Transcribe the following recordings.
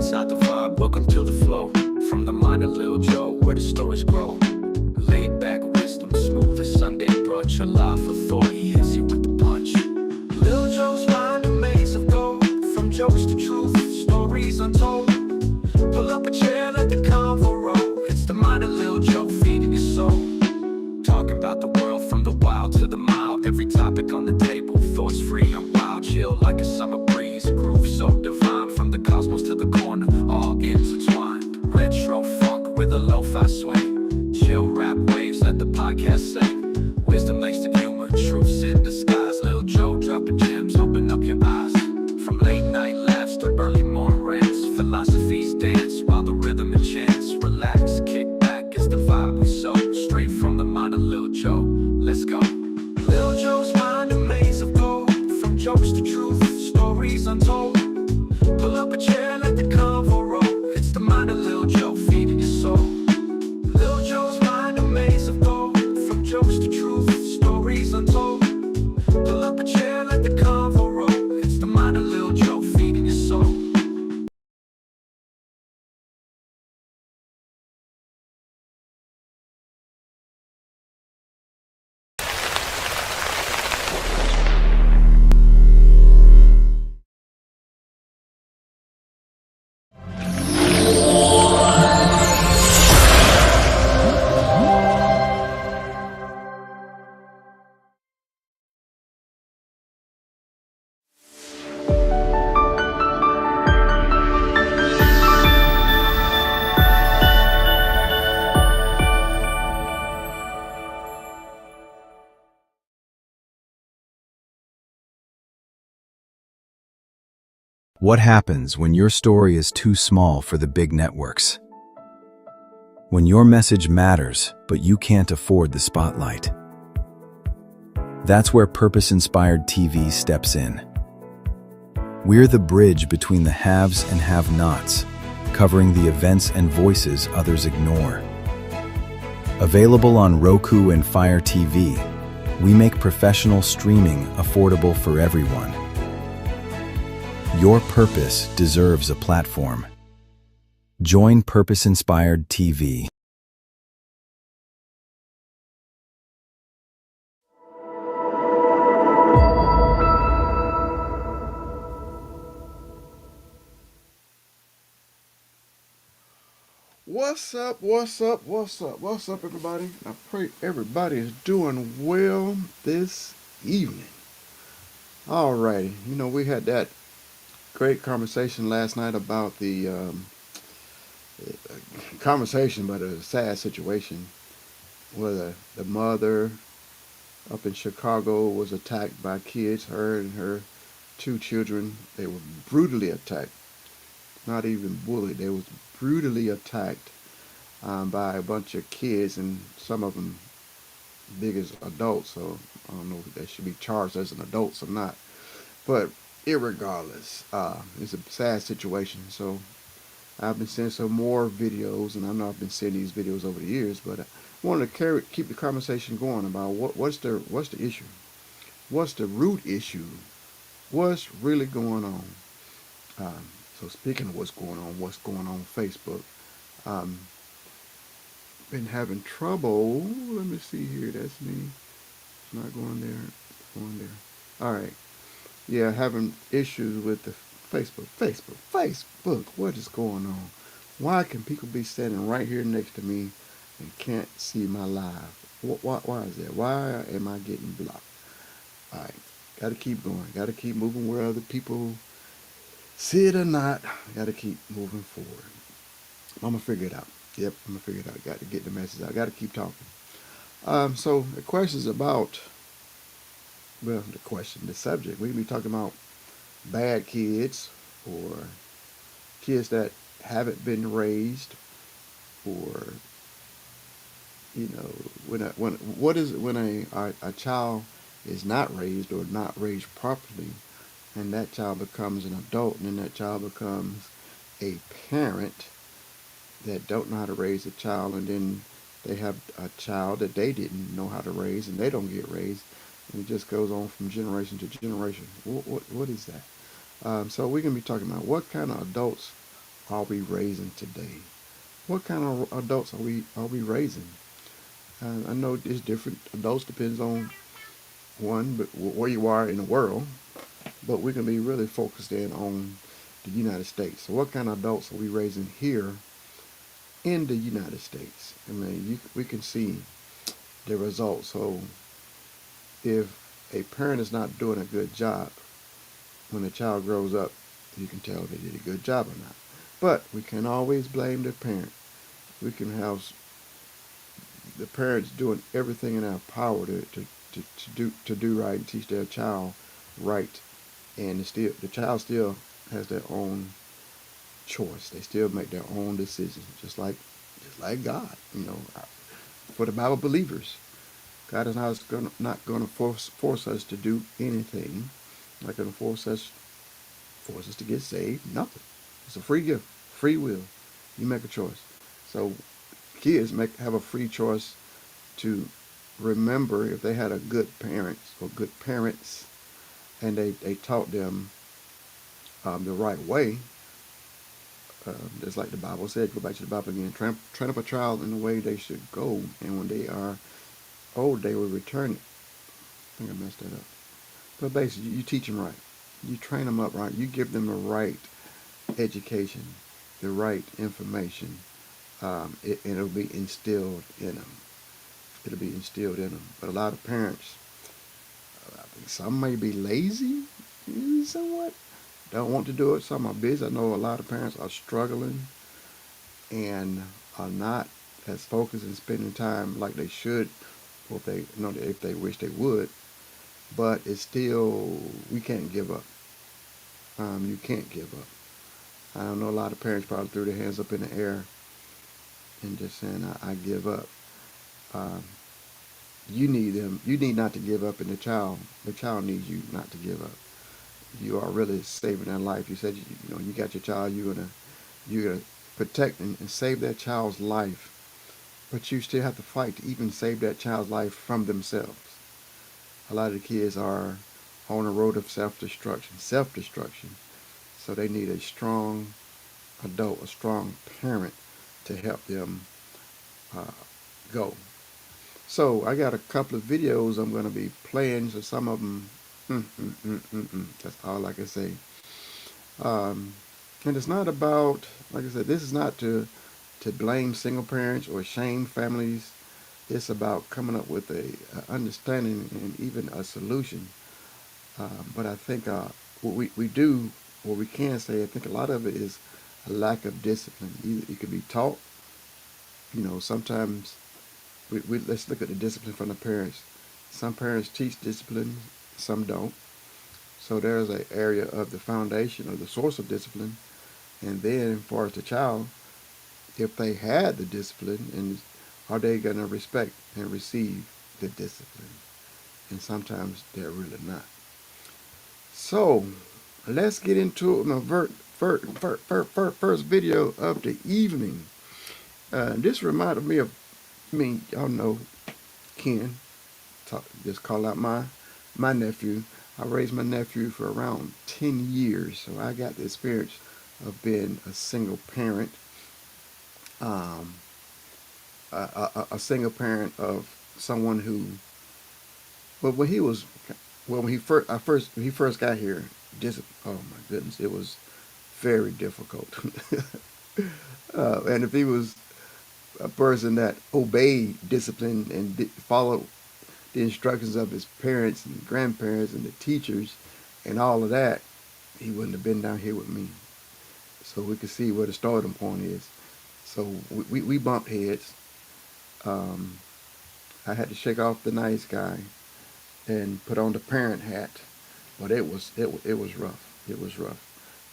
inside the vibe. Welcome to the flow. From the mind of Lil Joe, where the stories grow. Laid back wisdom, smooth as Sunday brunch. A live authority hits you with the punch. Lil Joe's mind, a maze of gold. From jokes to truth, stories untold. Pull up a chair, let the convo roll. It's the mind of Lil Joe, feeding your soul. Talking about the world from the wild to the mild. Every topic on the table, thoughts free and wild. Chill like a summer breeze, groove so divine. From the cosmos to the corner, all intertwined. Retro funk with a lo-fi sway. Chill rap waves, let the podcast sing. Wisdom laced in humor, truths in disguise. Lil Joe dropping gems, open up your eyes. From late night laughs to early morning rants. Philosophies dance while the rhythm enchants. Relax, kick back, it's the vibe we sow. Straight from the mind of Lil Joe, let's go. Lil Joe's mind, a maze of gold. From jokes to truth, stories untold. Pull up a chair, let the convo roll. It's the mind of Lil Joe, feeding your soul. Lil Joe's mind, a maze of gold. From jokes to truth, stories untold. Pull up a chair, let the convo roll. It's the mind of Lil Joe, feeding your soul. What happens when your story is too small for the big networks? When your message matters, but you can't afford the spotlight. That's where Purpose-Inspired TV steps in. We're the bridge between the haves and have-nots, covering the events and voices others ignore. Available on Roku and Fire TV, we make professional streaming affordable for everyone. Your purpose deserves a platform. Join Purpose-Inspired TV. What's up, everybody? I pray everybody is doing well this evening. Alrighty, we had that great conversation last night about the conversation, but a sad situation where the mother up in Chicago was attacked by kids. Her and her two children, they were brutally attacked. Not even bullied. They was brutally attacked by a bunch of kids, and some of them big as adults. So I don't know if they should be charged as an adults or not. But irregardless, it's a sad situation. So I've been seeing some more videos, and I know I've been seeing these videos over the years, but I wanted to keep the conversation going about what's the issue, what's the root issue, what's really going on. So speaking of what's going on Facebook, been having trouble. Let me see here. That's me. It's not going there. It's going there. All right. Yeah, having issues with the Facebook. What is going on? Why can people be standing right here next to me and can't see my live? Why is that? Why am I getting blocked? All right, got to keep going. Got to keep moving where other people see it or not. Got to keep moving forward. I'm gonna figure it out. Yep, I'm gonna figure it out. Got to get the message out. Got to keep talking. So the question is about. Well, the subject, we can be talking about bad kids or kids that haven't been raised, or when a child is not raised or not raised properly, and that child becomes an adult, and then that child becomes a parent that don't know how to raise a child, and then they have a child that they didn't know how to raise, and they don't get raised. And it just goes on from generation to generation. What is that? So we're going to be talking about what kind of adults are we raising today? What kind of adults are we raising? I know it's different. Adults depends on one, but where you are in the world. But we can be really focused in on the United States. So what kind of adults are we raising here in the United States? I mean, we can see the results. So if a parent is not doing a good job, when the child grows up, you can tell if they did a good job or not. But we can always blame the parent. We can have the parents doing everything in our power to do right and teach their child right, and the child still has their own choice. They still make their own decisions, just like God. For the Bible believers, God is not going to force us to do anything. Not going to force us to get saved. Nothing. It's a free gift, free will. You make a choice. So kids have a free choice to remember if they had a good parents or good parents, and they taught them the right way. Just like the Bible said, go back to the Bible again. Train up a child in the way they should go, and when they are old, they will return it. I think I messed that up. But basically, you teach them right. You train them up right. You give them the right education, the right information, and it'll be instilled in them. It'll be instilled in them. But a lot of parents, I think some may be lazy, somewhat, don't want to do it. Some are busy. I know a lot of parents are struggling and are not as focused and spending time like they should, or if they wish they would. But it's still, we can't give up. You can't give up. I know a lot of parents probably threw their hands up in the air and just saying, I give up. Um, you need them. You need not to give up, and the child needs you not to give up. You are really saving their life. You said you got your child. You're gonna protect and save that child's life, but you still have to fight to even save that child's life from themselves. A lot of the kids are on a road of self-destruction. So they need a strong adult, a strong parent to help them uh, go. So I got a couple of videos I'm going to be playing. So some of them, that's all I can say. Um, and it's not about, like I said, this is not to blame single parents or shame families. It's about coming up with a understanding and even a solution. But I think what we can say, I think a lot of it is a lack of discipline. Either it could be taught. Sometimes let's look at the discipline from the parents. Some parents teach discipline, some don't. So there's an area of the foundation or the source of discipline. And then, as far as the child, if they had the discipline, and are they going to respect and receive the discipline? And sometimes they're really not. So let's get into my first video of the evening. This reminded me of me. Y'all know Ken. Just call out my nephew. I raised my nephew for around 10 years, so I got the experience of being a single parent. Um, a single parent of someone who, well, when he first got here, oh my goodness, it was very difficult. And if he was a person that obeyed discipline and followed the instructions of his parents and grandparents and the teachers and all of that, he wouldn't have been down here with me. So we could see where the starting point is. So we bumped heads. Um, I had to shake off the nice guy and put on the parent hat, but it was rough. It was rough,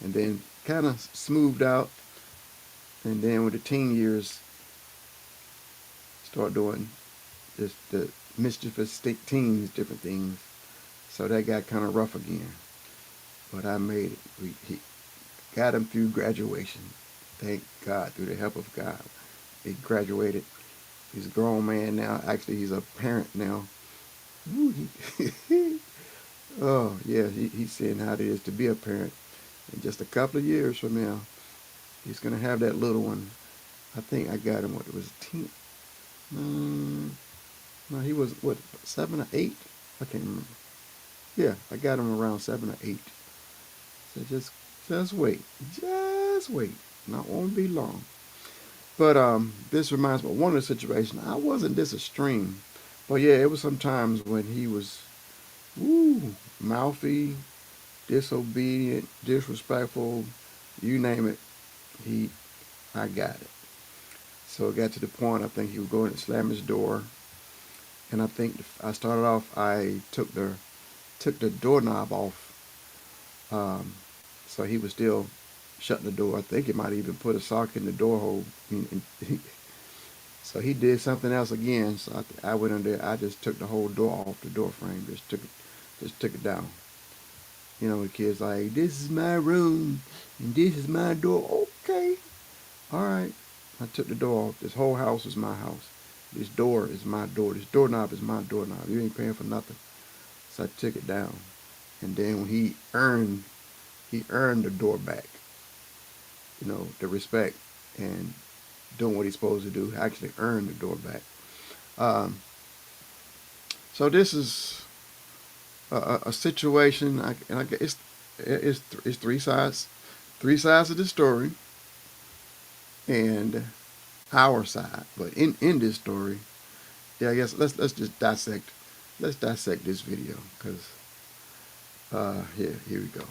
and then kind of smoothed out. And then with the teen years, start doing just the mischievous teens, different things. So that got kind of rough again. But I made it. He got him through graduation. Thank God, through the help of God. He graduated. He's a grown man now. Actually, he's a parent now. Ooh, oh, yeah, he's seeing how it is to be a parent. In just a couple of years from now, He's gonna have that little one. I think I got him. What it was, 10? No, he was what, 7 or 8? I can't remember. Yeah, I got him around 7 or 8. So just wait, just wait. Not won't be long. But this reminds me of one of the situations. I wasn't this extreme, but yeah, it was sometimes when he was, woo, mouthy, disobedient, disrespectful, you name it. He, I got it. So it got to the point I think he was going to slam his door, and I think I started off. I took the doorknob off, so he was still shutting the door. I think he might even put a sock in the door hole. So he did something else again. So I went in there. I just took the whole door off the door frame. Just took it down. You know, the kids like, this is my room and this is my door. Okay, all right. I took the door off. This whole house is my house. This door is my door. This doorknob is my doorknob. You ain't paying for nothing. So I took it down. And then when he earned the door back. You know, the respect and doing what he's supposed to do. Actually earned the door back. Um, so this is a situation, and I guess it's three sides of the story, and our side. But in this story, yeah, I guess let's just dissect. Let's dissect this video because here we go.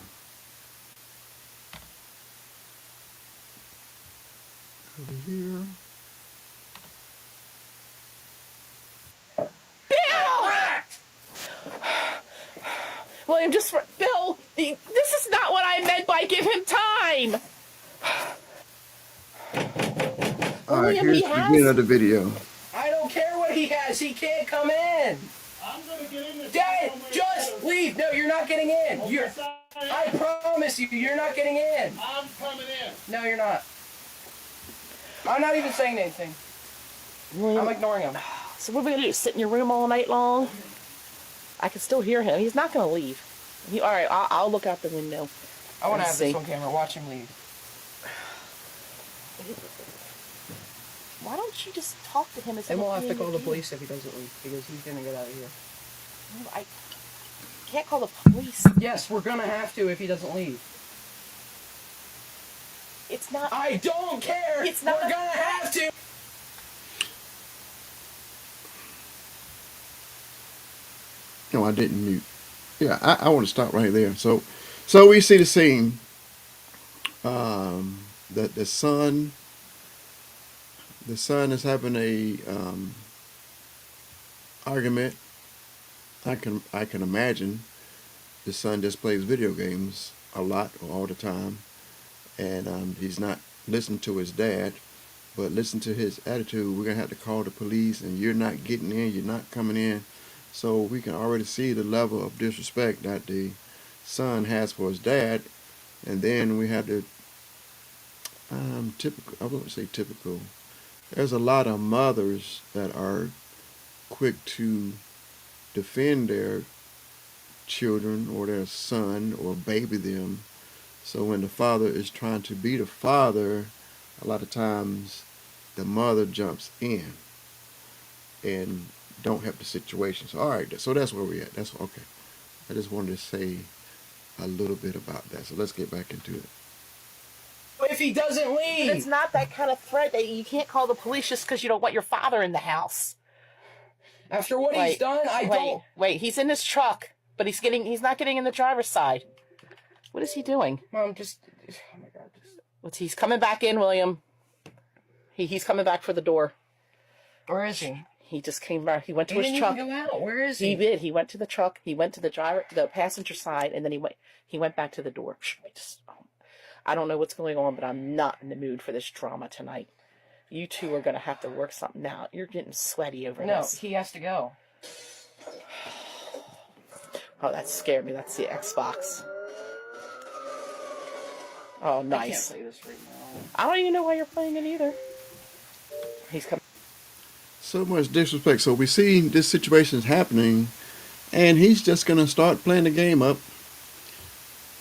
Over here. William, just for Bill, this is not what I meant by give him time. All right, William, here's he the beginning of the video. I don't care what he has. He can't come in. I'm gonna get in this. Dad, just leave. No, you're not getting in. I promise you, you're not getting in. I'm coming in. No, you're not. I'm not even saying anything. William, I'm ignoring him. so what are we gonna do? Sit in your room all night long? I can still hear him. He's not gonna leave. All right, I'll look out the window. I want to Let's have this see. on camera. Watch him leave. Why don't you just talk to him? They won't have to call the police if he doesn't leave because he's gonna get out of here. I can't call the police. Yes, we're gonna have to if he doesn't leave. It's not. I don't care. It's not We're a- gonna have to. No, I didn't mute. Yeah, I want to stop right there. So we see the scene. That the son is having a argument. I can imagine the son just plays video games a lot or all the time, and he's not listening to his dad, but listen to his attitude. We're gonna have to call the police, and you're not getting in. You're not coming in. So we can already see the level of disrespect that the son has for his dad, and then we have the typical. I wouldn't say typical. There's a lot of mothers that are quick to defend their children or their son or baby them. So when the father is trying to be the father, a lot of times the mother jumps in and don't help the situation. So all right, so that's where we're at. That's okay. I just wanted to say a little bit about that. So let's get back into it. If he doesn't But leave. it's not that kind of threat that you can't call the police just because you don't want your father in the house. After what he's done, I don't. Wait, he's in his truck, but he's not getting in the driver's side. What is he doing? Mom, just. Oh my God. He's coming back in, William. He's coming back for the door. Where is he? He just came back. He went to He his didn't truck. even go out. Where is He he? did. He went to the truck. He went to the passenger side, and then he went back to the door. I don't know what's going on, but I'm not in the mood for this drama tonight. You two are going to have to work something out. You're getting sweaty over No, this. he has to go. Oh, that scared me. That's the Xbox. Oh, I can't nice. play this right now. I don't even know why you're playing it either. He's coming. So much disrespect. So we see this situation is happening, and he's just gonna start playing the game up.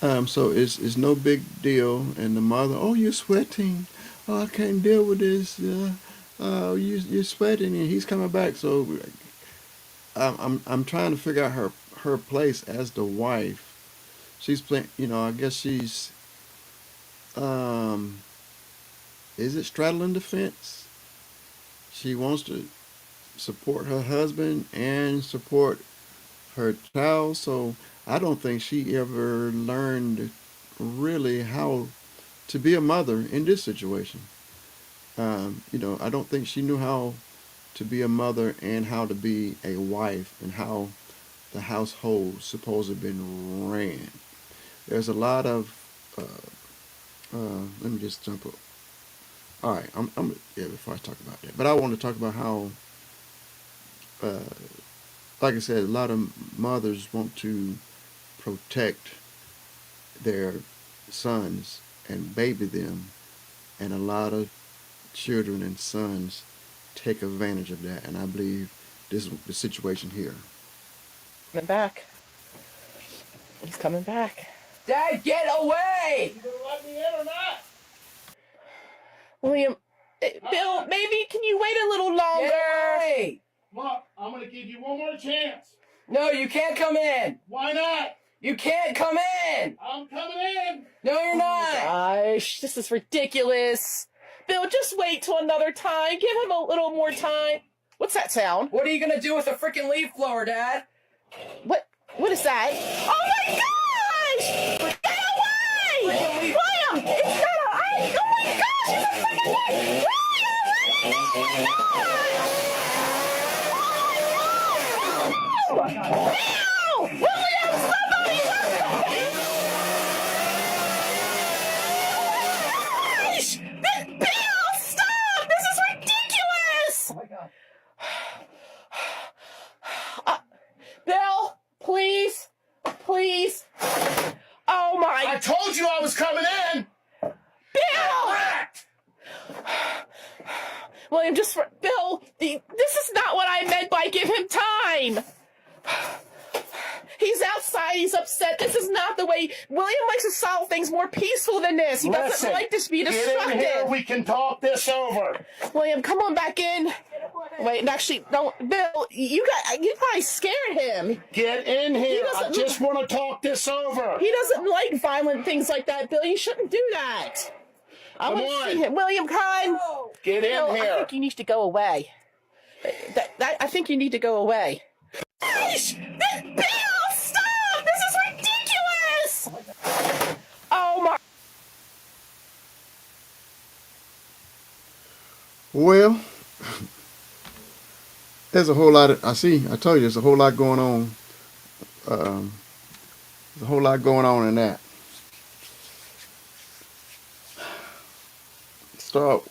So it's no big deal. And the mother, oh, you're sweating. Oh, I can't deal with this. You're sweating, and he's coming back. So I'm trying to figure out her place as the wife. She's playing. I guess she's um, is it straddling the fence? She wants to support her husband and support her child. So I don't think she ever learned really how to be a mother in this situation. I don't think she knew how to be a mother and how to be a wife and how the household supposed to have been ran. There's a lot of, let me just jump up. All right, yeah, before I talk about that. But I want to talk about how, uh, like I said, a lot of mothers want to protect their sons and baby them, and a lot of children and sons take advantage of that. And I believe this is the situation here. Coming back. He's coming back. Dad, get away! You gonna let me in or not? William, Bill, maybe can you wait a little Get longer? away! Look, I'm gonna give you one more chance. No, you can't come in. Why not? You can't come in. I'm coming in. No, you're not. Gosh, this is ridiculous. Bill, just wait till another time. Give him a little more time. What's that sound? What are you gonna do with a freaking leaf blower, Dad? What is that? Oh my gosh! Get away! William, it's not a ice. Oh my gosh, it's a freaking William! Bill! William, somebody gosh! Bill, stop! This is ridiculous! Oh my God. Bill, please, please. Oh I my, told you I was coming in. Bill! Correct. William, Bill, this is not what I meant by give him time. He's outside, he's upset. This is not the way. William likes to solve things more peaceful than this. He doesn't Listen, like to be get in here. destructive. We can talk this over. William, come on back in. Wait, and actually, don't, Bill, you probably scared him. Get in here. I doesn't- just want to talk this over. He doesn't like violent things like that, Bill. You shouldn't do that. I Come want to on. see him. William, come. Get in Bill, I here. think you need to go away. I think you need to go away. Bill, stop! This is ridiculous! Oh my... Well, there's a whole lot of, I told you, there's a whole lot going on. There's a whole lot going on in that. Start,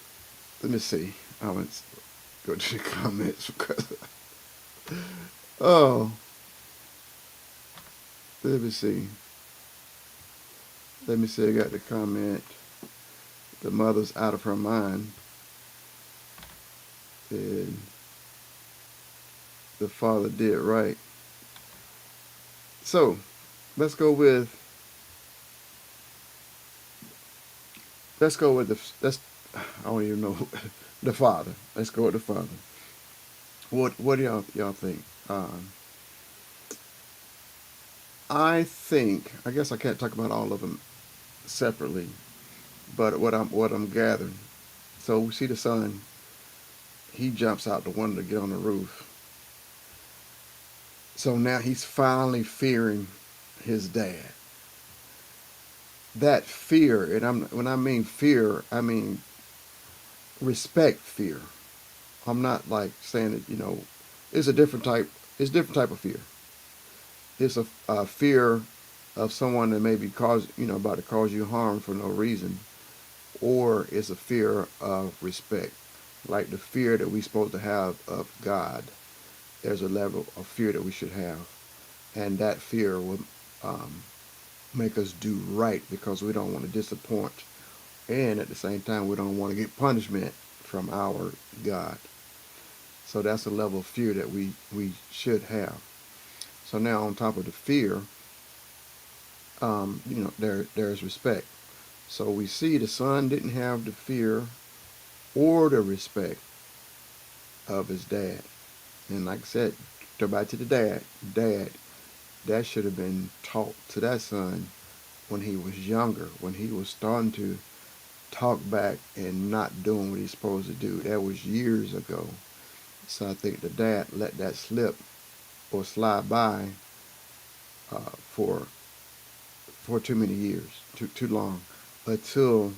let me see. I went go to the comments because, oh, let me see. Let me see, I got the comment. The mother's out of her mind. And the father did right. So, let's go with I don't even know the father. Let's go with the father. What do y'all think? I guess I can't talk about all of them separately, but what I'm gathering. So we see the son. He jumps out the window to get on the roof. So now he's finally fearing his dad. That fear, and when I mean fear, I mean respect fear. I'm not like saying that, it's a different type. It's a different type of fear. It's a fear of someone that may be about to cause you harm for no reason, or it's a fear of respect, like the fear that we're supposed to have of God. There's a level of fear that we should have, and that fear will make us do right because we don't want to disappoint, and at the same time we don't want to get punishment from our God. So that's a level of fear that we should have. So now on top of the fear, there's respect. So we see the son didn't have the fear or the respect of his dad. And like I said, go back to the dad, that should have been taught to that son when he was younger, when he was starting to talk back and not doing what he's supposed to do. That was years ago. So I think the dad let that slip or slide by for too many years, too long, until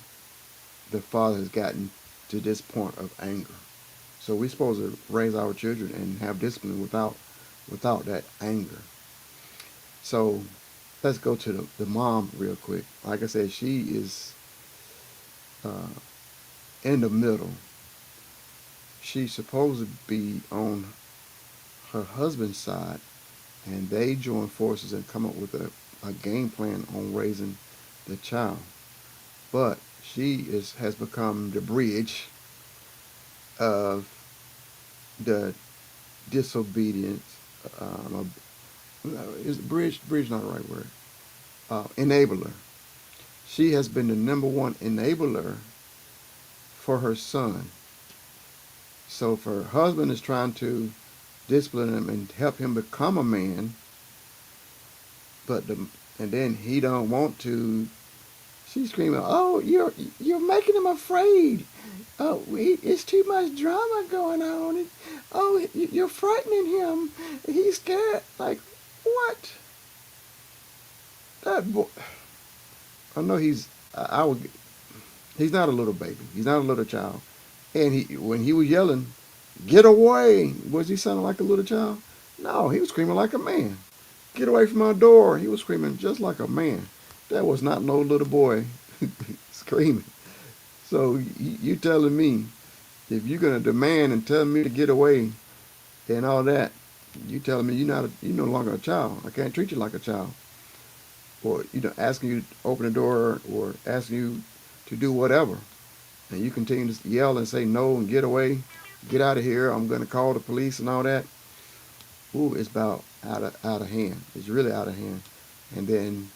the father has gotten to this point of anger. So we're supposed to raise our children and have discipline without that anger. So let's go to the mom real quick. Like I said, she is uh, in the middle. She's supposed to be on her husband's side, and they join forces and come up with a game plan on raising the child. But has become the bridge of the disobedience. Is bridge not the right word? Enabler. She has been the number one enabler for her son. So if her husband is trying to discipline him and help him become a man, and then he don't want to, she's screaming, "Oh, you're making him afraid. Oh, it's too much drama going on. Oh, you're frightening him. He's scared." Like, what? That boy. I know I would. He's not a little baby. He's not a little child. And when he was yelling, "Get away!" Was he sounding like a little child? No, he was screaming like a man. "Get away from my door!" He was screaming just like a man. That was not no little boy screaming. So you telling me if you're gonna demand and tell me to get away and all that, you telling me you're no longer a child. I can't treat you like a child. Or asking you to open the door or asking you to do whatever, and you continue to yell and say no and get away, get out of here. I'm gonna call the police and all that. Ooh, it's about out of hand. It's really out of hand. And then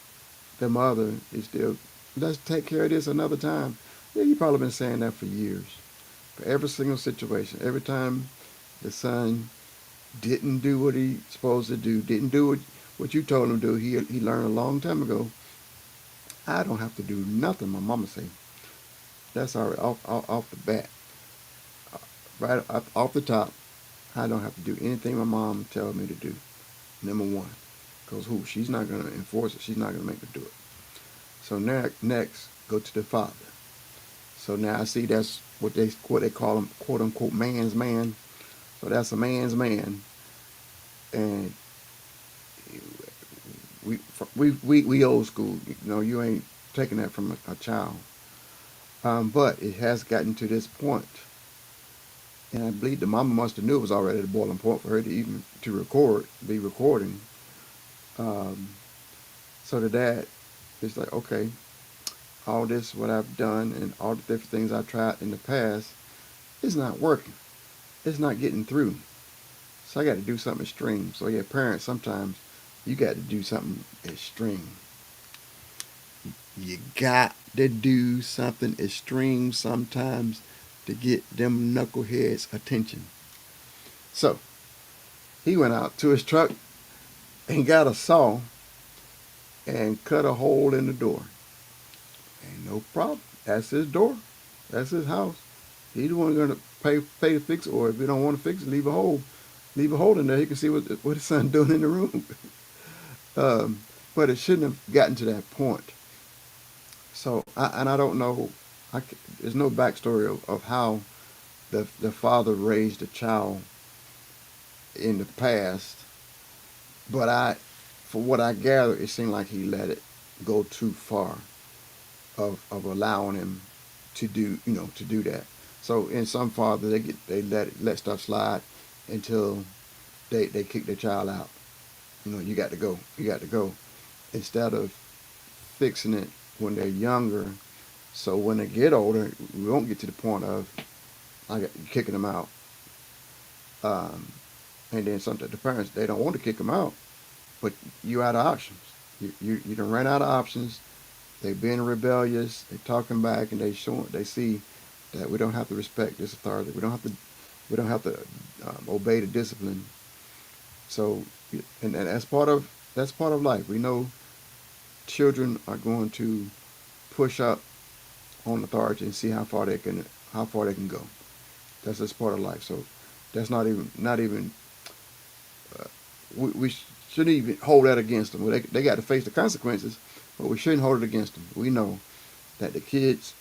the mother is still, let's take care of this another time. Yeah, you've probably been saying that for years. For every single situation, every time the son didn't do what he supposed to do, didn't do what you told him to do, he learned a long time ago, I don't have to do nothing my mama say. That's already off the bat. Right off the top, I don't have to do anything my mom tells me to do. Number one. Because she's not going to enforce it. She's not going to make me do it. So next, go to the father. So now I see that's what they call him, quote unquote, man's man. So that's a man's man. And we old school. You ain't taking that from a child. But it has gotten to this point. And I believe the mama must have knew it was already the boiling point for her to even be recording. So the dad is like, okay, all this, what I've done and all the different things I've tried in the past, is not working. It's not getting through. So I got to do something extreme. So yeah, parents, sometimes you got to do something extreme. You got to do something extreme sometimes to get them knuckleheads' attention. So he went out to his truck and got a saw and cut a hole in the door. Ain't no problem. That's his door. That's his house. He's the one going to pay to fix it, or if he don't want to fix it, leave a hole in there. He can see what his son's doing in the room. But it shouldn't have gotten to that point. So I don't know. There's no backstory of how the father raised the child in the past, but for what I gather, it seemed like he let it go too far of allowing him to do that. So in some fathers, they let stuff slide until they kick their child out. You got to go, instead of fixing it when they're younger. So when they get older, we won't get to the point of kicking them out. And then sometimes the parents, they don't want to kick them out, but you out of options. You done ran out of options. They being rebellious. They talking back, and they see that we don't have to respect this authority. We don't have to obey the discipline. So, and that's part of life. We know children are going to push up on authority and see how far they can go. That's just part of life. So that's not even we shouldn't even hold that against them. Well, they got to face the consequences, but we shouldn't hold it against them. We know that the kids,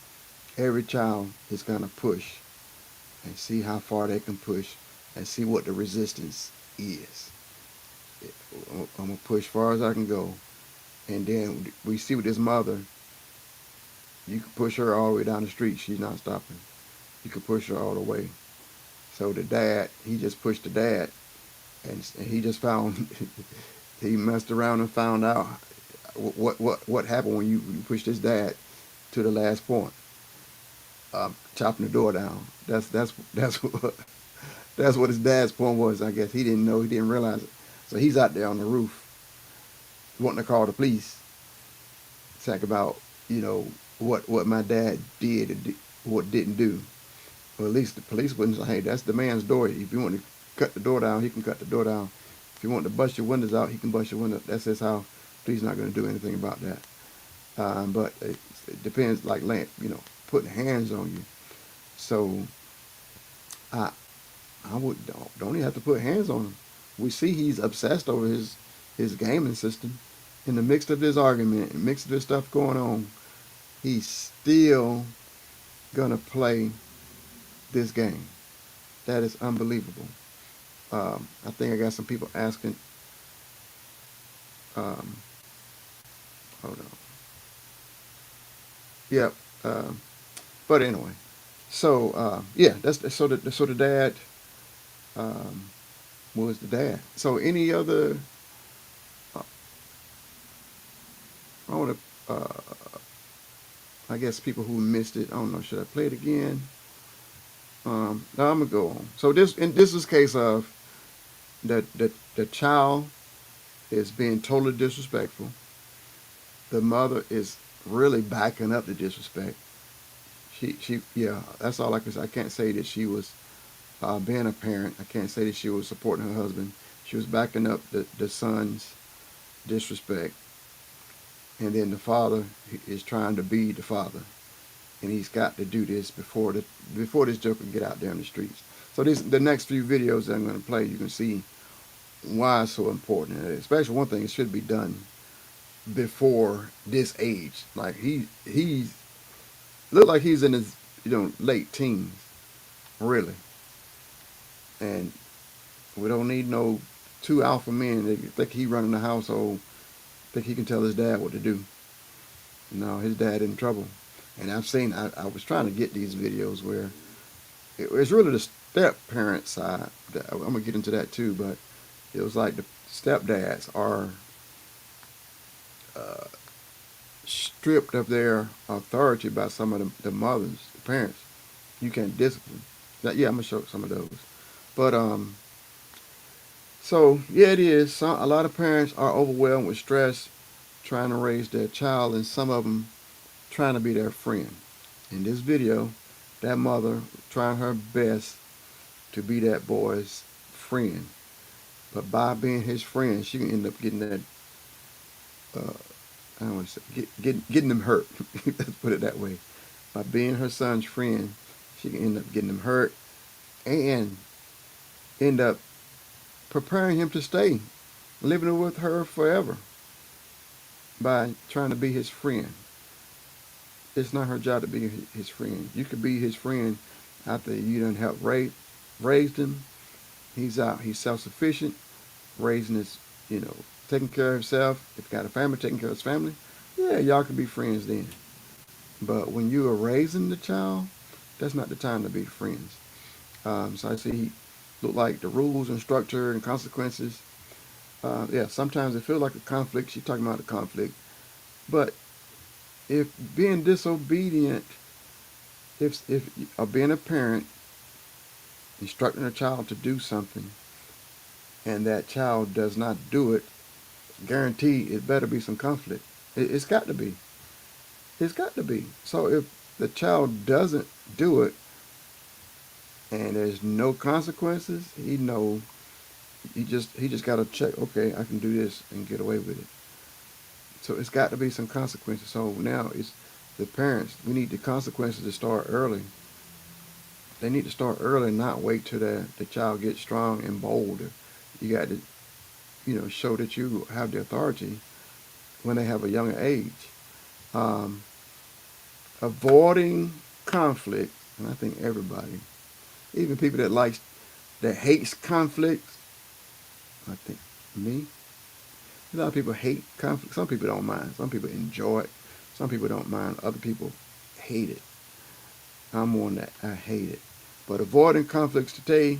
every child is gonna push and see how far they can push and see what the resistance is. I'm gonna push as far as I can go, and then we see with this mother, you can push her all the way down the street. She's not stopping. You can push her all the way. So the dad, he just pushed the dad, and he just found he messed around and found out what happened when you pushed his dad to the last point, chopping the door down. That's what that's what his dad's point was. I guess he didn't know, he didn't realize it. So he's out there on the roof wanting to call the police, talk about what my dad did and what didn't do. Well, at least the police wouldn't say, hey, that's the man's door. If you want to cut the door down, he can cut the door down. If you want to bust your windows out, he can bust your windows. That's his house. Police not going to do anything about that. But it depends, like putting hands on you. So I don't even have to put hands on him. We see he's obsessed over his gaming system. In the midst of this argument, in the midst of this stuff going on, he's still gonna play this game. That is unbelievable. I think I got some people asking. Hold on. Yep. But anyway, so yeah, so the dad was the dad. So any other? I want to. I guess people who missed it. I don't know. Should I play it again? Now I'm gonna go on. So this is case of the child is being totally disrespectful. The mother is really backing up the disrespect. Yeah, that's all I can say. I can't say that she was being a parent. I can't say that she was supporting her husband. She was backing up the son's disrespect, and then the father is trying to be the father, and he's got to do this before this joke can get out there in the streets. So the next few videos that I'm going to play, you can see why it's so important. And especially one thing, it should be done before this age. Like he's look like he's in his late teens, really. And we don't need no two alpha men that think he running the household, think he can tell his dad what to do. No, his dad in trouble. And I was trying to get these videos where it's really the step parent side. I'm gonna get into that too, but it was like the stepdads are stripped of their authority by some of the mothers, the parents. You can't discipline. Yeah, I'm gonna show some of those. But so yeah, it is. A lot of parents are overwhelmed with stress trying to raise their child, and some of them trying to be their friend. In this video, that mother trying her best to be that boy's friend, but by being his friend, she can end up getting that. I don't want to say getting them hurt. Let's put it that way. By being her son's friend, she can end up getting him hurt, and end up preparing him to stay, living with her forever. By trying to be his friend. It's not her job to be his friend. You could be his friend after you done helped raised him. He's out. He's self-sufficient, raising his, taking care of himself. If he got a family, taking care of his family. Yeah, y'all can be friends then. But when you are raising the child, that's not the time to be friends. So I see he look like the rules and structure and consequences. Yeah, sometimes it feels like a conflict. She's talking about a conflict. But if being disobedient, or being a parent, instructing a child to do something, and that child does not do it, guaranteed it better be some conflict. It's got to be. It's got to be. So if the child doesn't do it and there's no consequences, he just got to check. Okay, I can do this and get away with it. So it's got to be some consequences. So now it's the parents. We need the consequences to start early. They need to start early, and not wait till the child gets strong and bold. You got to, show that you have the authority when they have a younger age. Um, Avoiding conflict, and I think everybody, even people that hates conflict, I think me. A lot of people hate conflict. Some people don't mind. Some people enjoy it. Some people don't mind. Other people hate it. I'm one that I hate it. But avoiding conflicts today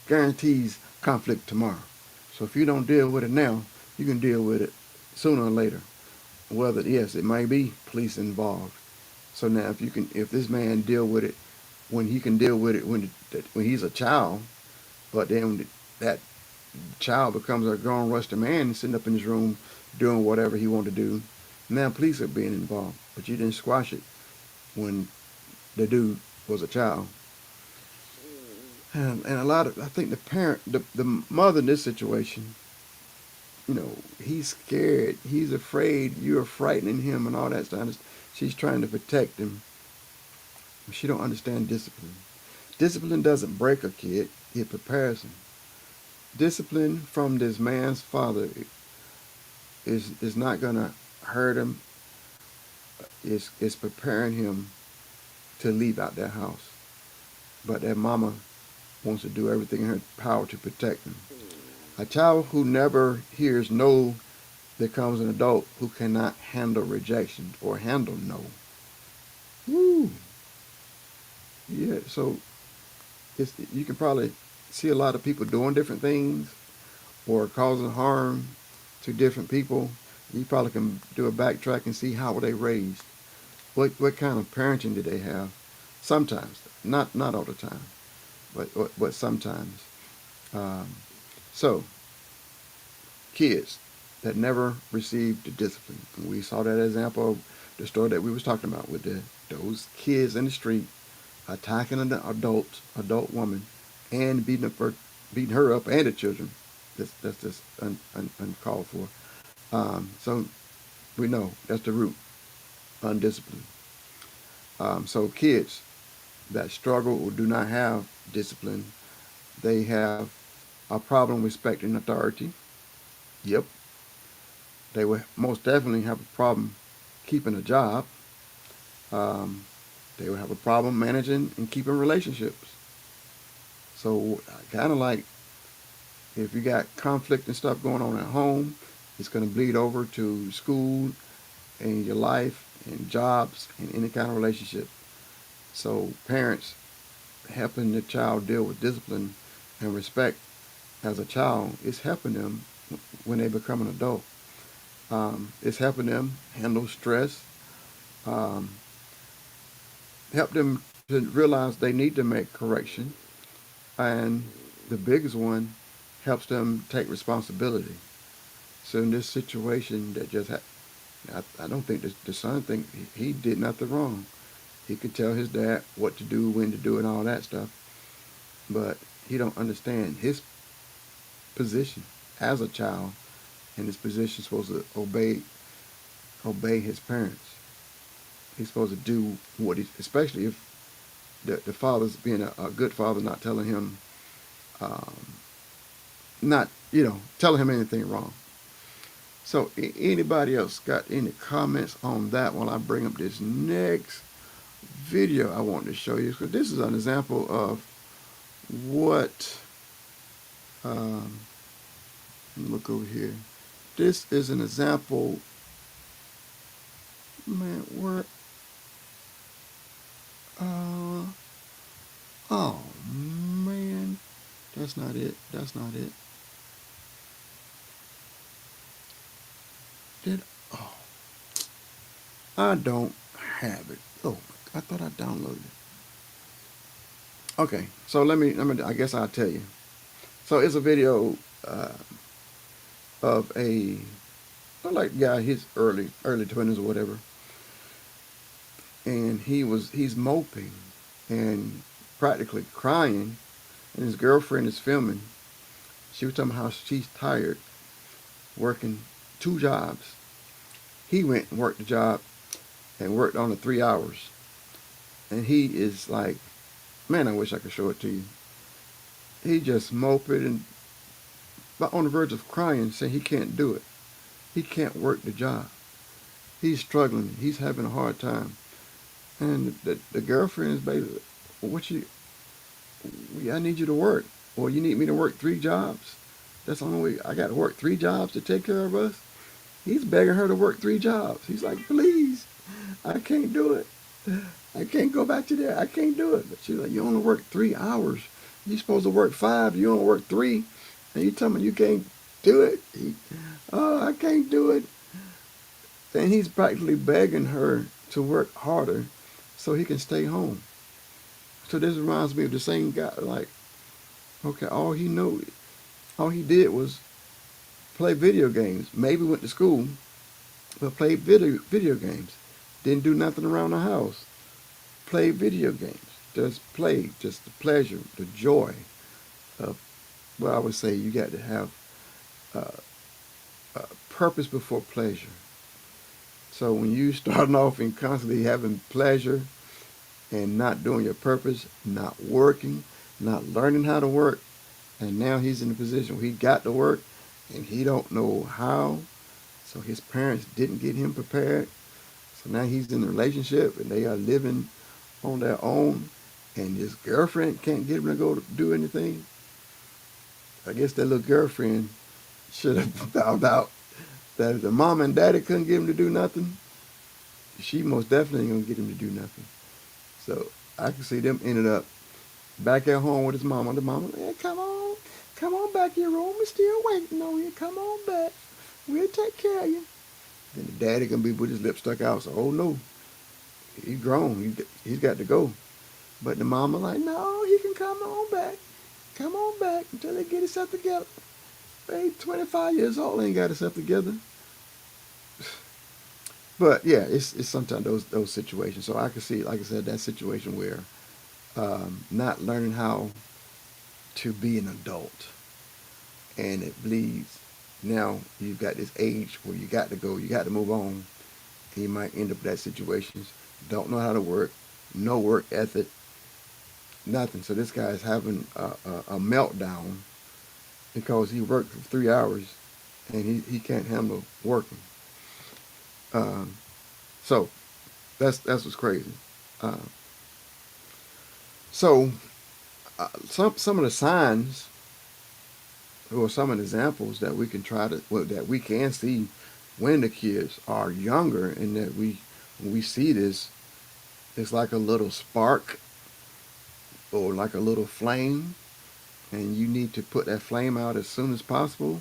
guarantees conflict tomorrow. So if you don't deal with it now, you can deal with it sooner or later. Whether, yes, it may be police involved. So now if this man deal with it when he can deal with it when he's a child, but then when that child becomes a grown rusty man sitting up in his room doing whatever he want to do, now police are being involved. But you didn't squash it when the dude was a child. And I think the mother in this situation, he's scared, he's afraid, you're frightening him and all that stuff. She's trying to protect him. She don't understand discipline. Discipline doesn't break a kid, it prepares him. Discipline from this man's father is not gonna hurt him. It's preparing him to leave out that house. But that mama wants to do everything in her power to protect him. A child who never hears no becomes an adult who cannot handle rejection or handle no. Woo. Yeah, so you can probably see a lot of people doing different things or causing harm to different people. You probably can do a backtrack and see how were they raised. What kind of parenting did they have? Sometimes, not all the time, but sometimes. So, kids that never received the discipline. We saw that example of the story that we was talking about with those kids in the street attacking an adult woman, and beating her up and the children. That's just uncalled for. So we know that's the root, undisciplined. So kids that struggle or do not have discipline, they have a problem respecting authority. Yep. They will most definitely have a problem keeping a job. They will have a problem managing and keeping relationships. So kind of like if you got conflict and stuff going on at home, it's going to bleed over to school and your life and jobs and any kind of relationship. So parents helping the child deal with discipline and respect as a child is helping them when they become an adult. It's helping them handle stress, help them to realize they need to make correction, and the biggest one helps them take responsibility. So in this situation that just happened, I don't think the son think he did nothing wrong. He could tell his dad what to do, when to do it, and all that stuff, but he don't understand his position as a child, and his position is supposed to obey his parents. He's supposed to do what especially if the father's being a good father, not telling him, not telling him anything wrong. So anybody else got any comments on that while I bring up this next video I want to show you? Because this is an example of what, look over here. This is an example, man, where, oh man, that's not it. Oh, I don't have it. Oh, I thought I downloaded it. Okay, so let me, I guess I'll tell you. So it's a video of a, like, yeah, his early 20s or whatever, and he's moping and practically crying, and his girlfriend is filming. She was talking about how she's tired working 2 jobs. He went and worked the job and worked on it 3 hours, and he is like, man, I wish I could show it to you. He just moping and on the verge of crying, saying he can't do it. He can't work the job. He's struggling. He's having a hard time. And the girlfriend is basically, well, I need you to work. Well, you need me to work 3 jobs? That's the only way. I got to work 3 jobs to take care of us? He's begging her to work 3 jobs. He's like, please, I can't do it. I can't go back to there. I can't do it. But she's like, you only work 3 hours. You're supposed to work 5. You only work 3. And you tell me you can't do it? Oh, I can't do it. And he's practically begging her to work harder so he can stay home. So this reminds me of the same guy. Like, okay, all he did was play video games. Maybe went to school, but played video games. Didn't do nothing around the house. Played video games. Just played. Just the pleasure, the joy of. Well, I would say you got to have purpose before pleasure. So when you starting off and constantly having pleasure and not doing your purpose, not working, not learning how to work, and now he's in a position where he got to work and he don't know how. So his parents didn't get him prepared. So now he's in a relationship and they are living on their own, and his girlfriend can't get him to go to do anything. I guess that little girlfriend should have found out that if the mom and daddy couldn't get him to do nothing, she most definitely ain't gonna get him to do nothing. So I can see them ended up back at home with his mama. The mama, hey, come on back. Your room is still waiting on you. Come on back. We'll take care of you. Then the daddy gonna be with his lips stuck out. So, oh no, he's grown. He's got to go. But the mama like, no, he can come on back. Come on back until they get himself together. Hey, 25 years old, ain't got himself together. But yeah, it's sometimes those situations. So I can see, like I said, that situation where not learning how to be an adult, and it bleeds. Now you've got this age where you got to go, you got to move on, and you might end up in that situations. Don't know how to work, no work ethic, nothing. So this guy is having a meltdown because he worked for 3 hours and he can't handle working. So that's what's crazy. Uh, so some of the signs or some of the examples that we can that we can see when the kids are younger, and that when we see this, it's like a little spark or like a little flame, and you need to put that flame out as soon as possible,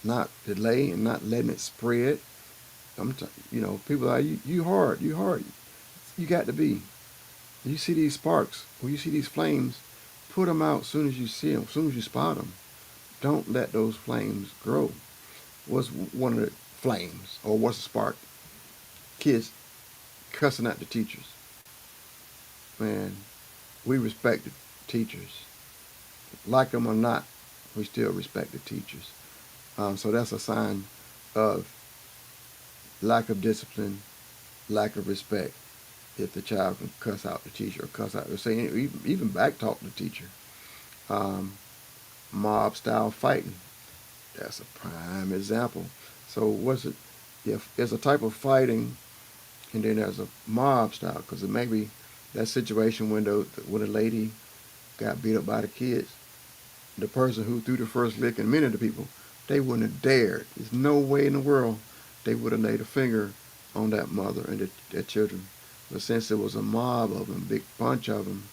not delay and not letting it spread. People are you hard. You got to be. You see these sparks, or you see these flames, put them out as soon as you see them, as soon as you spot them. Don't let those flames grow. What's one of the flames, or what's a spark? Kids cussing at the teachers. Man, we respect the teachers. Like them or not, we still respect the teachers. So that's a sign of lack of discipline, lack of respect. If the child can cuss out the teacher, or cuss out, or say even backtalk the teacher. Mob style fighting. That's a prime example. So what's it? If there's a type of fighting, and then there's a mob style, because it may be that situation when a lady got beat up by the kids. The person who threw the first lick, and many of the people, they wouldn't have dared. There's no way in the world they would have laid a finger on that mother and their children. But since there was a mob of them, big bunch of them,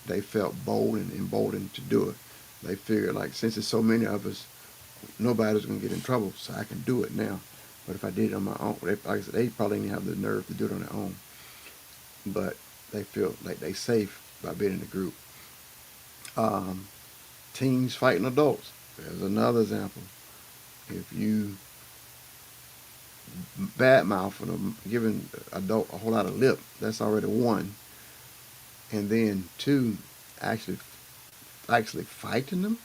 they felt bold and emboldened to do it. They figured, like, since there's so many of us, nobody's going to get in trouble, so I can do it now. But if I did it on my own, like I said, they probably didn't have the nerve to do it on their own. But they feel like they're safe by being in the group. Teens fighting adults. There's another example. If you bad mouthing them, giving adult a whole lot of lip, that's already one. And then two, actually fighting them.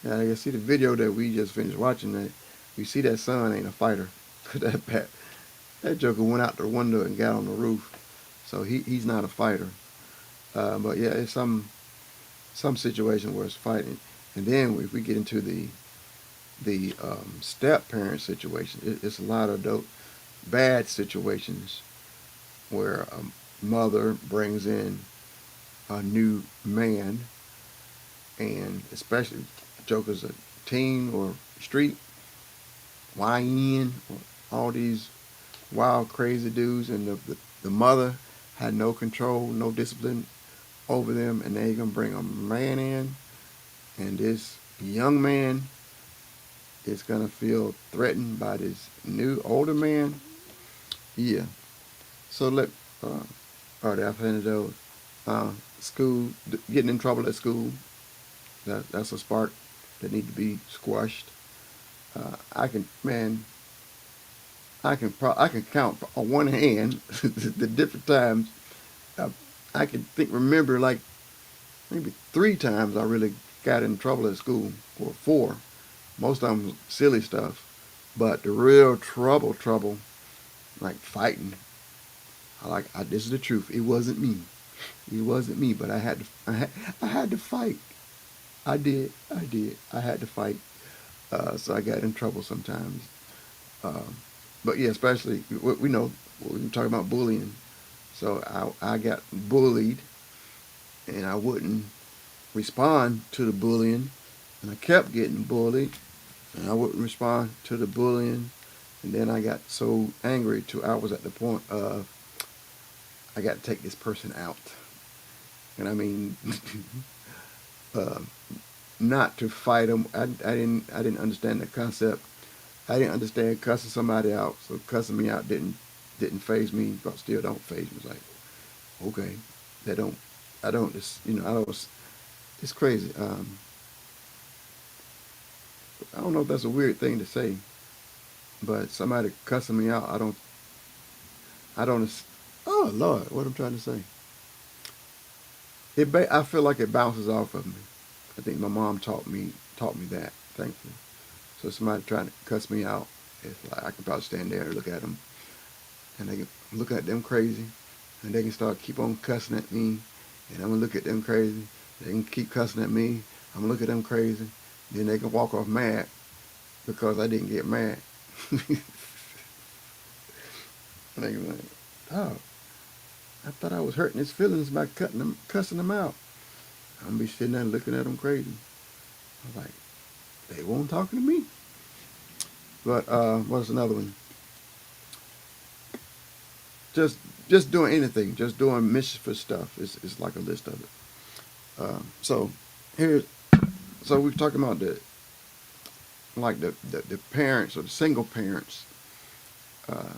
Yeah, I see the video that we just finished watching. That you see that son ain't a fighter. That joker went out the window and got on the roof, so he's not a fighter. But yeah, it's some situation where it's fighting, and then if we get into the step parent situation, it's a lot of those bad situations where a mother brings in a new man, and especially jokers a teen or street, YN, or all these wild crazy dudes, and the mother had no control, no discipline over them, and they gonna bring a man in, and this young man is gonna feel threatened by this new older man. Yeah. So all right, I've handed those. School, getting in trouble at school. That's a spark that need to be squashed. I can count on one hand the different times. I can remember like maybe 3 times I really got in trouble at school, or 4. Most of them silly stuff, but the real trouble, like fighting. This is the truth. It wasn't me. It wasn't me, but I had to fight. I did. I had to fight. So I got in trouble sometimes. But yeah, especially we know we were talking about bullying. So I got bullied, and I wouldn't respond to the bullying, and I kept getting bullied, and I wouldn't respond to the bullying, and then I got so angry till I was at the point of I got to take this person out, and I mean, not to fight them. I didn't understand the concept. I didn't understand cussing somebody out, so cussing me out didn't faze me, but still don't faze me. It's like, okay, I don't, it's crazy. I don't know if that's a weird thing to say, but somebody cussing me out, oh Lord, what I'm trying to say. I feel like it bounces off of me. I think my mom taught me that, thankfully. So somebody trying to cuss me out, it's like I can probably stand there and look at them, and they can look at them crazy, and they can keep on cussing at me, and I'm gonna look at them crazy. They can keep cussing at me. I'm gonna look at them crazy. Then they can walk off mad because I didn't get mad. And they can be like, oh, I thought I was hurting his feelings by cussing them out. I'm gonna be sitting there looking at them crazy. I'm like, they won't talking to me. But what's another one? Just doing anything, just doing mischievous stuff. It's like a list of it. So we're talking about the parents or the single parents.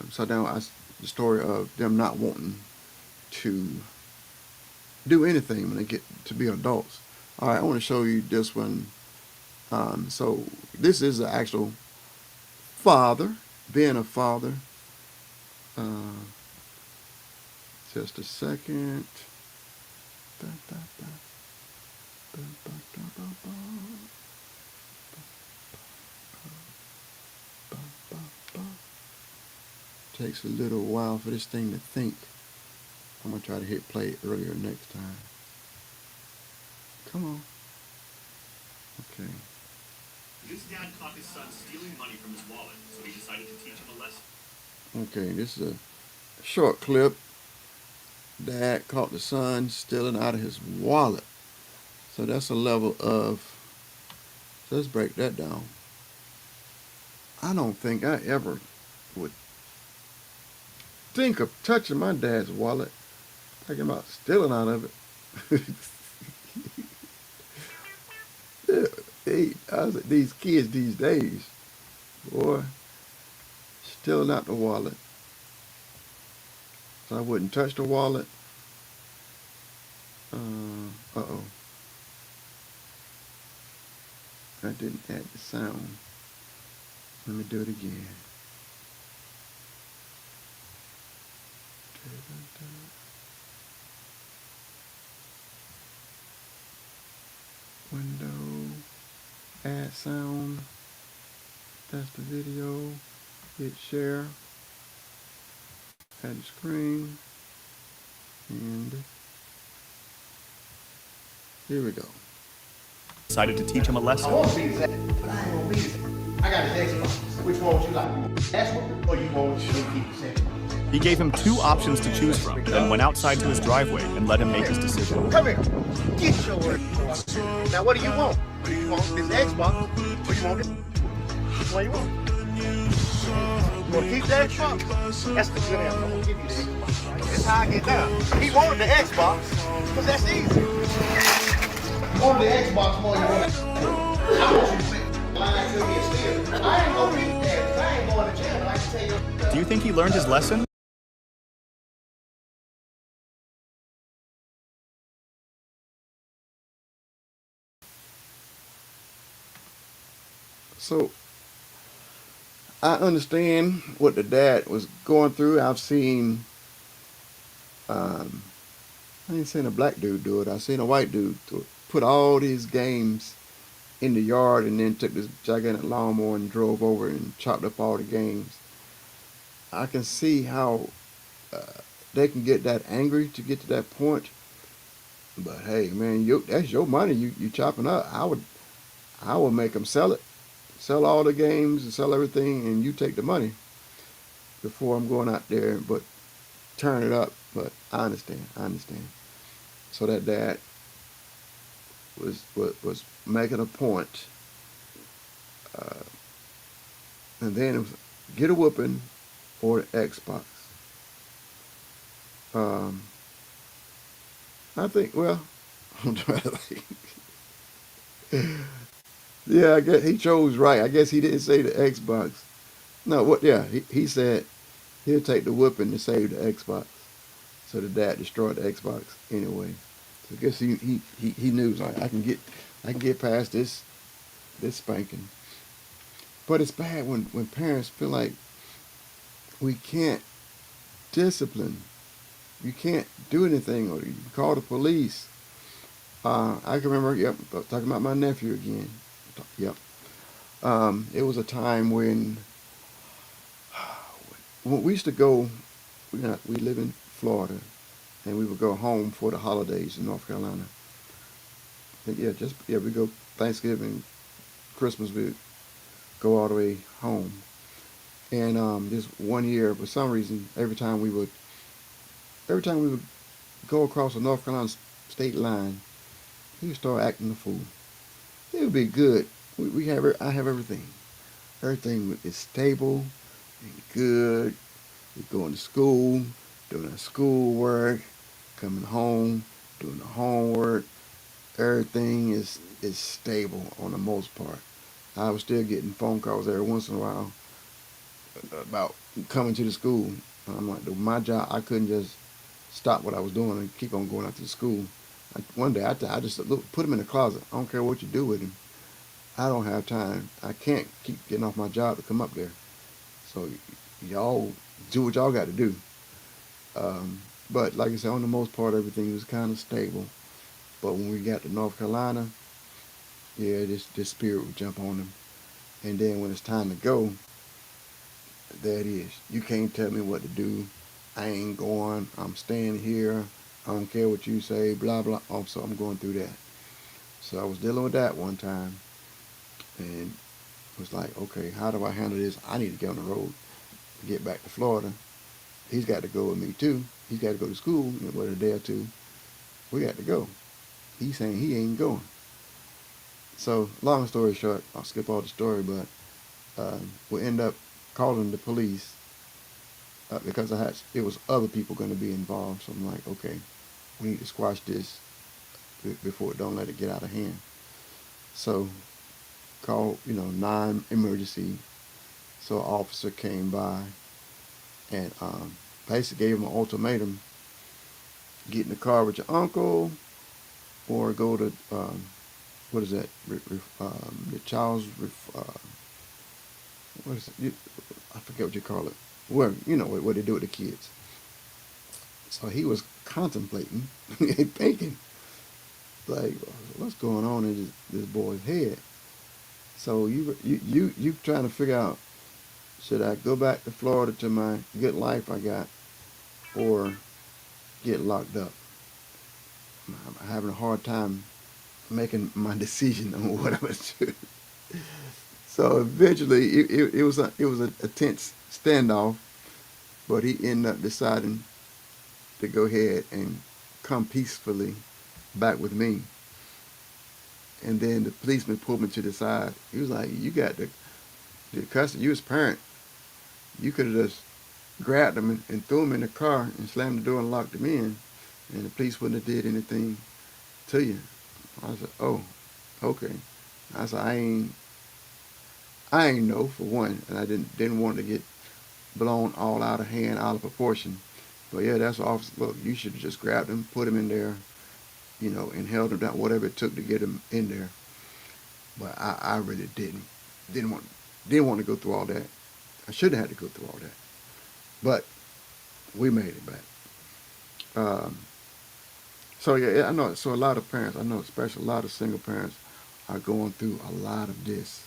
So now the story of them not wanting to do anything when they get to be adults. All right, I want to show you this one. So this is the actual father, being a father. Just a second. Takes a little while for this thing to think. I'm going to try to hit play earlier next time. Come on. Okay. His dad caught his son stealing money from his wallet, so he decided to teach him a lesson. Okay, this is a short clip. Dad caught the son stealing out of his wallet. So that's a level of, so let's break that down. I don't think I ever would think of touching my dad's wallet. Talking about stealing out of it. These kids these days, boy, stealing out the wallet. So I wouldn't touch the wallet. That didn't add the sound. Let me do it again. Window, add sound. That's the video. Hit share. Add the screen. And here we go. Decided to teach him a lesson. I want to be his ass, but I ain't gonna be his ass. I got his Xbox. Which one would you like? That's one, or you want to keep his Xbox? He gave him 2 options to choose from, then went outside to his driveway and let him make his decision. Come here. Get your Xbox. Now, what do you want? Do you want this Xbox, or you want it? Which one you want? You want to keep the Xbox? That's the good answer. I'm going to give you the Xbox. Right? That's how I get down. He wanted the Xbox, because that's easy. You wanted the Xbox more than you wanted. I want you to say, lying to me and steal. I ain't going to beat that, because I ain't going to jail, but I can tell you. Do you think he learned his lesson? So I understand what the dad was going through. I've seen, I ain't seen a black dude do it. I've seen a white dude put all these games in the yard and then took this gigantic lawnmower and drove over and chopped up all the games. I can see how they can get that angry to get to that point. But hey, man, that's your money. You chopping up. I would make them sell it. Sell all the games and sell everything, and you take the money before I'm going out there, but turn it up. But I understand. So that dad was making a point, and then it was get a whooping or the Xbox. I think. Well, I'm trying to think. Yeah, I guess he chose right. I guess he didn't say the Xbox. No, what? Yeah, he said he'll take the whooping to save the Xbox. So the dad destroyed the Xbox anyway. So I guess he knew, like, I can get past this spanking. But it's bad when parents feel like we can't discipline. You can't do anything, or you call the police. I can remember. Yep, talking about my nephew again. Yep. It was a time when we used to go. We live in Florida, and we would go home for the holidays in North Carolina. And we go Thanksgiving, Christmas. We go all the way home. And this one year, for some reason, every time we would go across the North Carolina state line, he would start acting a fool. It would be good. I have everything. Everything is stable and good. We're going to school, doing our schoolwork, coming home, doing the homework. Everything is stable on the most part. I was still getting phone calls every once in a while about coming to the school. And I'm like, my job, I couldn't just stop what I was doing and keep on going out to the school. One day I just put him in the closet. I don't care what you do with him. I don't have time. I can't keep getting off my job to come up there. So y'all do what y'all got to do. But like I said, on the most part, everything was kind of stable. But when we got to North Carolina, yeah, this spirit would jump on them. And then when it's time to go, there it is. You can't tell me what to do. I ain't going. I'm staying here. I don't care what you say, blah, blah. Oh, so I'm going through that. So I was dealing with that one time. And was like, okay, how do I handle this? I need to get on the road to get back to Florida. He's got to go with me too. He's got to go to school in a day or two. We got to go. He's saying he ain't going. So long story short, I'll skip all the story, but we end up calling the police because it was other people going to be involved. So I'm like, okay, we need to squash this before don't let it get out of hand. So call, non-emergency. So an officer came by and basically gave him an ultimatum: get in the car with your uncle, or go to what is that? The child's what is it? I forget what you call it. Well, you know what they do with the kids. So he was contemplating and thinking, like, what's going on in this boy's head? So you trying to figure out, should I go back to Florida to my good life I got, or get locked up? I'm having a hard time making my decision on what I'm gonna do. So eventually, it was a tense standoff, but he ended up deciding to go ahead and come peacefully back with me. And then the policeman pulled me to the side. He was like, "You got the custody. You as parent. You could have just grabbed him and threw him in the car and slammed the door and locked him in, and the police wouldn't have did anything to you." I said, "Oh, okay." I said, I ain't know, for one, and I didn't want to get blown all out of hand, out of proportion. But yeah, that's officer. Look, you should have just grabbed him, put him in there, and held him down, whatever it took to get him in there. But I really didn't want to go through all that. I shouldn't have had to go through all that. But we made it back. So yeah, I know. So a lot of parents, I know, especially a lot of single parents, are going through a lot of this,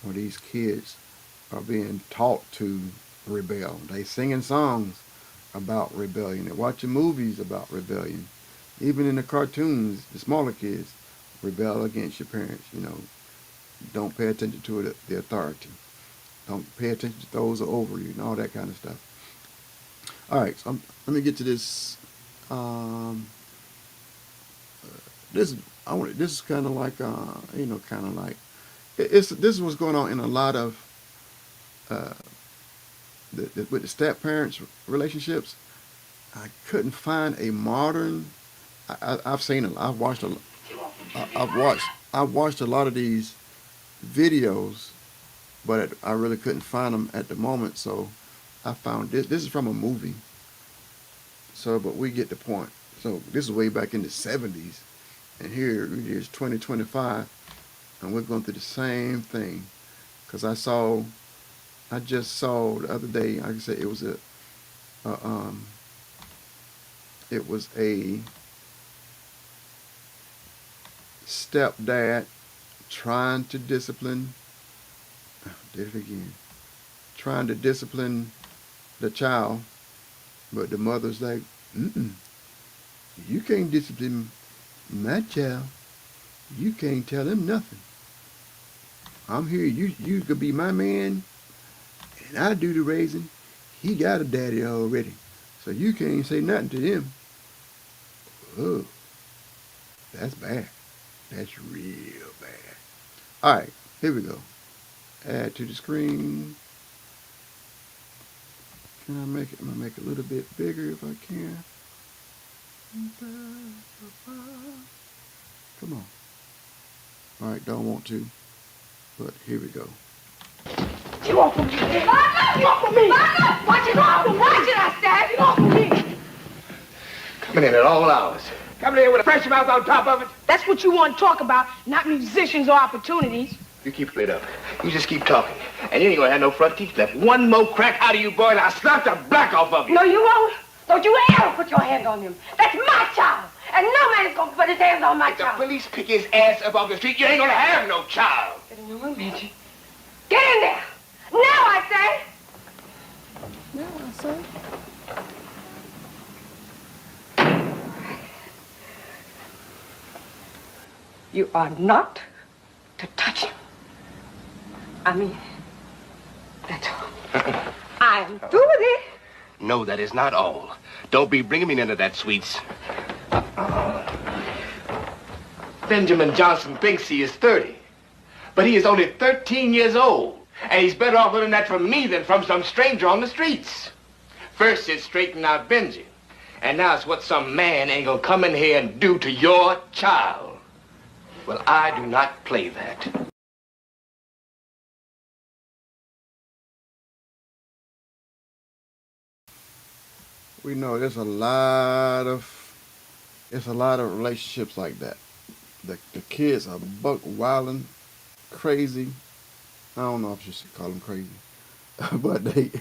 where these kids are being taught to rebel. They singing songs about rebellion. They're watching movies about rebellion. Even in the cartoons, the smaller kids rebel against your parents. Don't pay attention to the authority. Don't pay attention to those who are over you and all that kind of stuff. All right, so let me get to this. This is kind of like this is what's going on in a lot of with the step parents relationships. I couldn't find a modern. I've seen it. I've watched a lot of these videos, but I really couldn't find them at the moment. So I found this. This is from a movie. So, but we get the point. So this is way back in the 70s, and here it is 2025, and we're going through the same thing. Because I just saw the other day. Like I said, it was a stepdad trying to discipline. Did it again. Trying to discipline the child, but the mother's like, you can't discipline my child. You can't tell him nothing. I'm here. You could be my man, and I do the raising. He got a daddy already, so you can't say nothing to him. Oh, that's bad. That's real bad. All right, here we go. Add to the screen. Can I make it? I'm gonna make it a little bit bigger if I can. Come on. All right, don't want to, but here we go. Get off of me! Get off of me! Watch it off! Watch it, I said! Get off of me! Coming in at all hours. Coming in with a fresh mouth on top of it. That's what you want to talk about, not musicians or opportunities. You keep it up. You just keep talking. And you ain't gonna have no front teeth left. One more crack out of you, boy, and I'll slap the black off of you. No, you won't. Don't you ever put your hand on him. That's my child. And no man is gonna put his hands on my If the child. police pick his ass up off the street, you ain't gonna have no child. Get in your room, Benji. Get in there. Now, I say. You are not to touch him. I mean, that's all. I'm through with it. No, that is not all. Don't be bringing me none of that sweets. Benjamin Johnson thinks he is 30, but he is only 13 years old, and he's better off learning that from me than from some stranger on the streets. First it's straighten out Benji, and now it's what some man ain't gonna come in here and do to your child. Well, I do not play that. We know there's a lot of relationships like that. The kids are buck wilding, crazy, I don't know if you should call them crazy, but they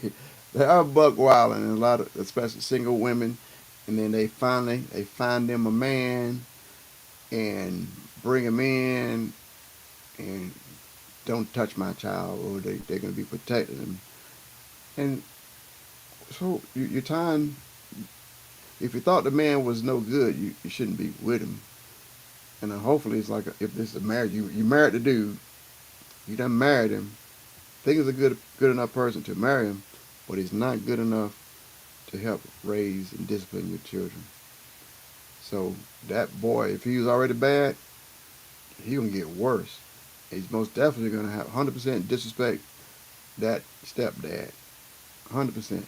are buck wild, and a lot of, especially single women, and then they find them a man and bring him in and don't touch my child, or they're going to be protecting him. And so you're trying, if you thought the man was no good, you shouldn't be with him. And hopefully it's like, if this is a marriage, you married the dude, you done married him, think he's a good enough person to marry him, but he's not good enough to help raise and discipline your children. So that boy, if he was already bad, he's going to get worse. He's most definitely going to have 100% disrespect that stepdad. 100%.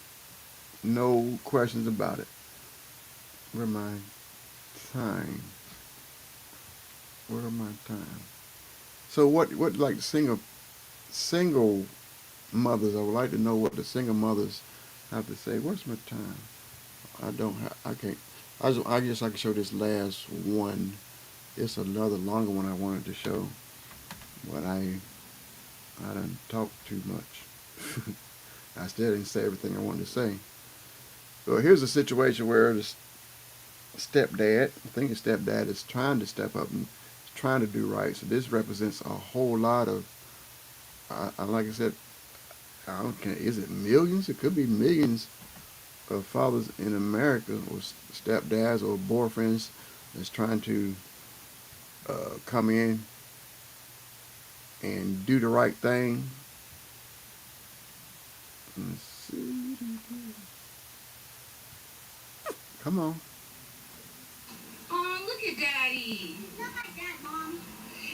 No questions about it. Where my time? Where my time? So what like single mothers, I would like to know what the single mothers have to say. Where's my time? I can't. I guess I can show this last one. It's another longer one I wanted to show, but I done talked too much. I still didn't say everything I wanted to say. So here's a situation where the stepdad, I think the stepdad is trying to step up and trying to do right. So this represents a whole lot of, like I said, I don't care, is it millions? It could be millions of fathers in America, or stepdads or boyfriends that's trying to come in and do the right thing. Let's see. Come on. Oh, look at Daddy. Not like that, Mom.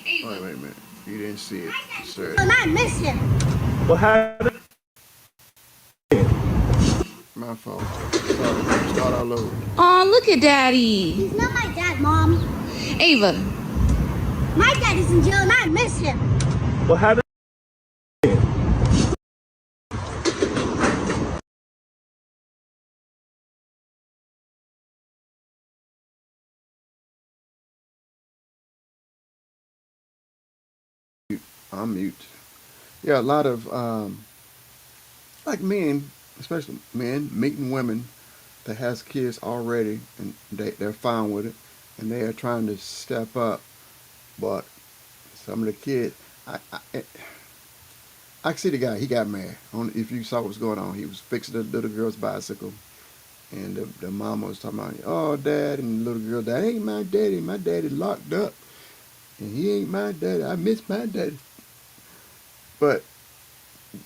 Ava. Wait a minute. You didn't see it, sir. And I miss him. What happened? My fault. Sorry. Start all over. Oh, look at Daddy. He's not my dad, Mom. Ava. My dad is in jail and I miss him. What happened? I'm mute. Yeah, a lot of like men, especially men, meeting women that has kids already, and they're fine with it, and they are trying to step up. But some of the kids, I see the guy. He got mad. If you saw what's going on, he was fixing the little girl's bicycle, and the mama was talking about, oh, dad, and the little girl, that ain't my daddy. My daddy locked up, and he ain't my daddy. I miss my daddy. But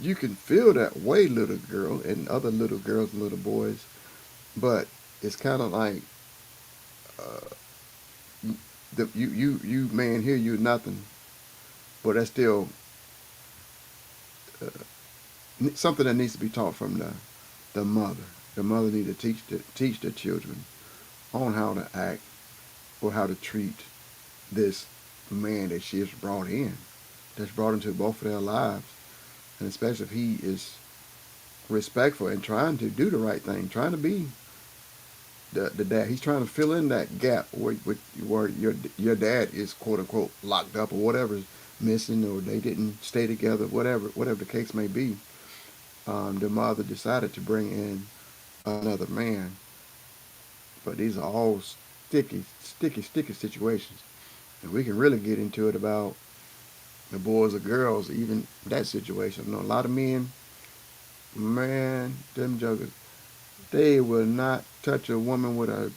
you can feel that way, little girl, and other little girls and little boys. But it's kind of like, you man, here you nothing. But that's still something that needs to be taught from the mother. The mother needs to teach the children on how to act or how to treat this man that she has brought in, that's brought into both of their lives, and especially if he is respectful and trying to do the right thing, trying to be the dad. He's trying to fill in that gap where your dad is quote unquote locked up or whatever's missing, or they didn't stay together, whatever the case may be. The mother decided to bring in another man, but these are all sticky situations, and we can really get into it about the boys or girls, even that situation. I know a lot of men, man, them jokers, they will not touch a woman with a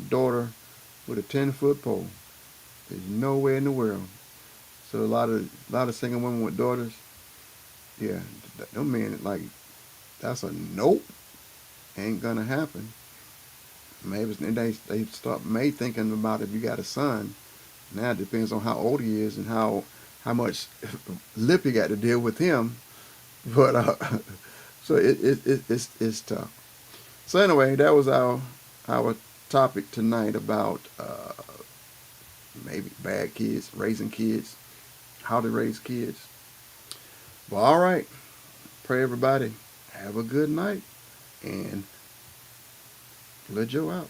daughter, with a 10-foot pole. There's nowhere in the world. So a lot of single women with daughters, yeah, them men, like, that's a nope. Ain't gonna happen. Maybe they start thinking about, if you got a son. Now it depends on how old he is and how much lip you got to deal with him. But so it's tough. So anyway, that was our topic tonight about maybe bad kids, raising kids, how to raise kids. Well, all right. Pray everybody have a good night, and Lil Joe out.